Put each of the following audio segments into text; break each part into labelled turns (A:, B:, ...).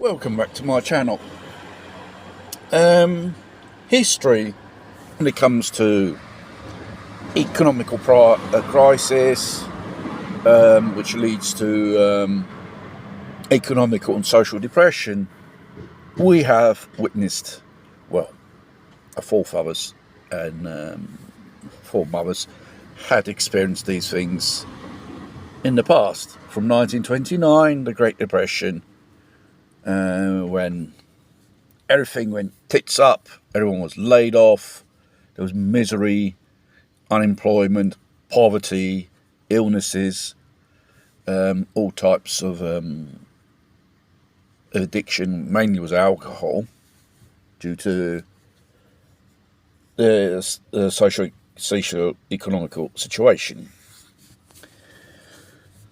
A: Welcome back to my channel. History, when it comes to economical crisis, which leads to economical and social depression, we have witnessed, well, our forefathers and foremothers had experienced these things in the past. From 1929, the Great Depression, when everything went tits up, everyone was laid off, there was misery, unemployment, poverty, illnesses, all types of addiction, mainly was alcohol, due to the socio-economical situation.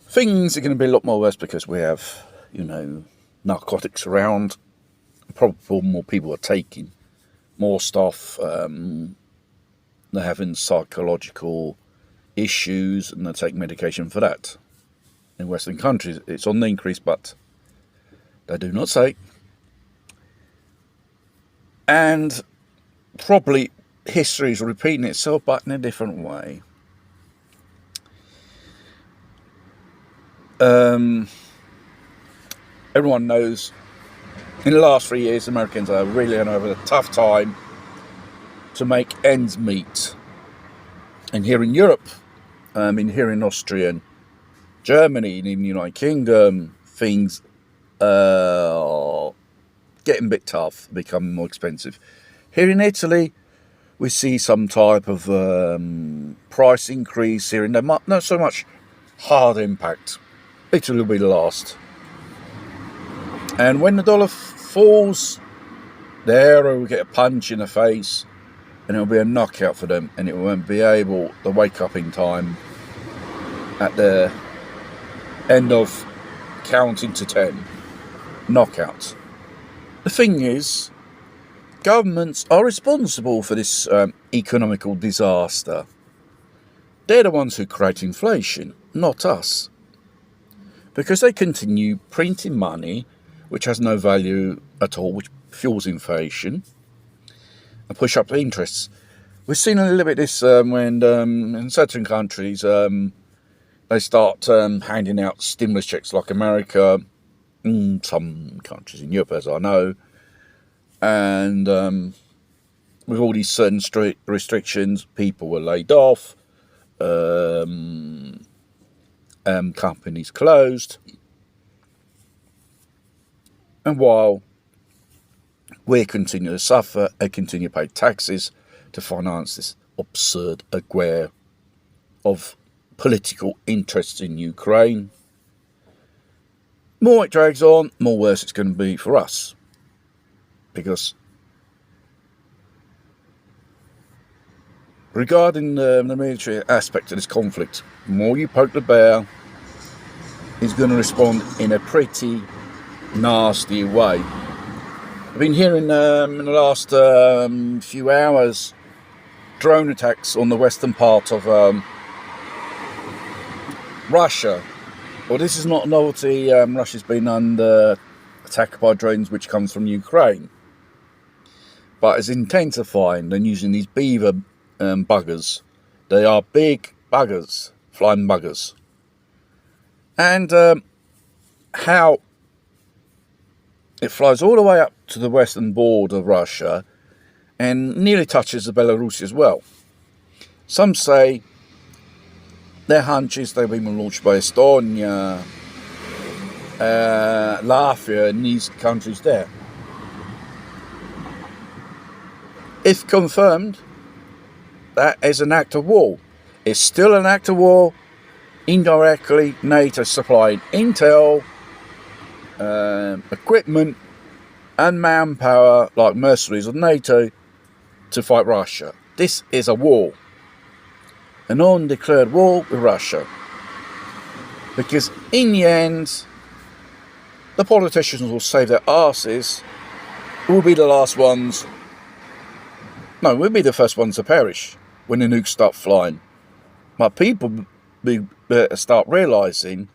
A: Things are going to be a lot more worse because we have, narcotics around. Probably more people are taking more stuff. They're having psychological issues and they take medication for that. In Western countries, it's on the increase, but they do not say. And probably history is repeating itself, but in a different way. Everyone knows in the last 3 years, Americans are really having a tough time to make ends meet. And here in Europe, here in Austria and Germany and in the United Kingdom, things are getting a bit tough, becoming more expensive. Here in Italy, we see some type of price increase here and there. Not so much hard impact. Italy will be the last. And when the dollar falls, the euro will get a punch in the face and it'll be a knockout for them, and it won't be able to wake up in time at the end of counting to 10. Knockout. The thing is, governments are responsible for this economical disaster. They're the ones who create inflation, not us. Because they continue printing money which has no value at all, which fuels inflation and push up the interests. We've seen a little bit of this when in certain countries they start handing out stimulus checks, like America, some countries in Europe, as I know, and with all these certain strict restrictions, people were laid off, companies closed. And while we continue to suffer and continue to pay taxes to finance this absurd agora of political interests in Ukraine, more it drags on, more worse it's going to be for us. Because regarding the military aspect of this conflict, the more you poke the bear, he's going to respond in a pretty nasty way. I've been hearing in the last few hours drone attacks on the western part of Russia. Well, this is not a novelty. Russia's been under attack by drones which comes from Ukraine, but it's intensifying. They're using these beaver buggers. They are big buggers, flying buggers. And how it flies all the way up to the western border of Russia and nearly touches the Belarus as well. Some say their hunch is they've been launched by Estonia, Latvia and these countries there. If confirmed, that is an act of war. It's still an act of war. Indirectly, NATO supplying intel, equipment and manpower like mercenaries of NATO to fight Russia. This is a war, an undeclared war with Russia, because in the end the politicians will save their asses. We'll be the last ones. No, we'll be the first ones to perish when the nukes start flying. But people start realising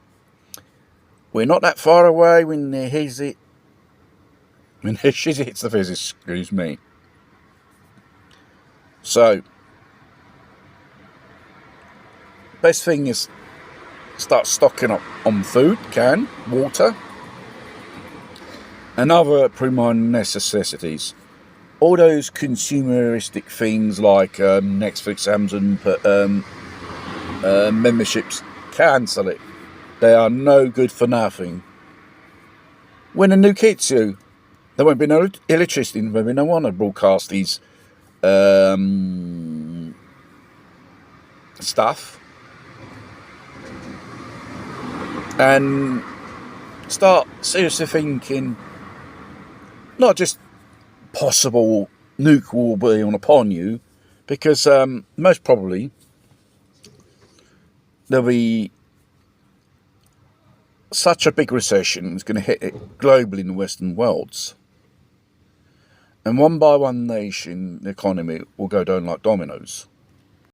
A: we're not that far away when here's it. And shit hits the physics, excuse me. So, best thing is start stocking up on food, water, and other prime necessities. All those consumeristic things like Netflix, Amazon, memberships, cancel it. They are no good for nothing. When a new kit's you, there won't be no electricity, there won't be no one to broadcast these stuff. And start seriously thinking, not just possible nuke war being upon you, because most probably there'll be such a big recession that's going to hit it globally in the Western worlds. And one by one nation, the economy will go down like dominoes.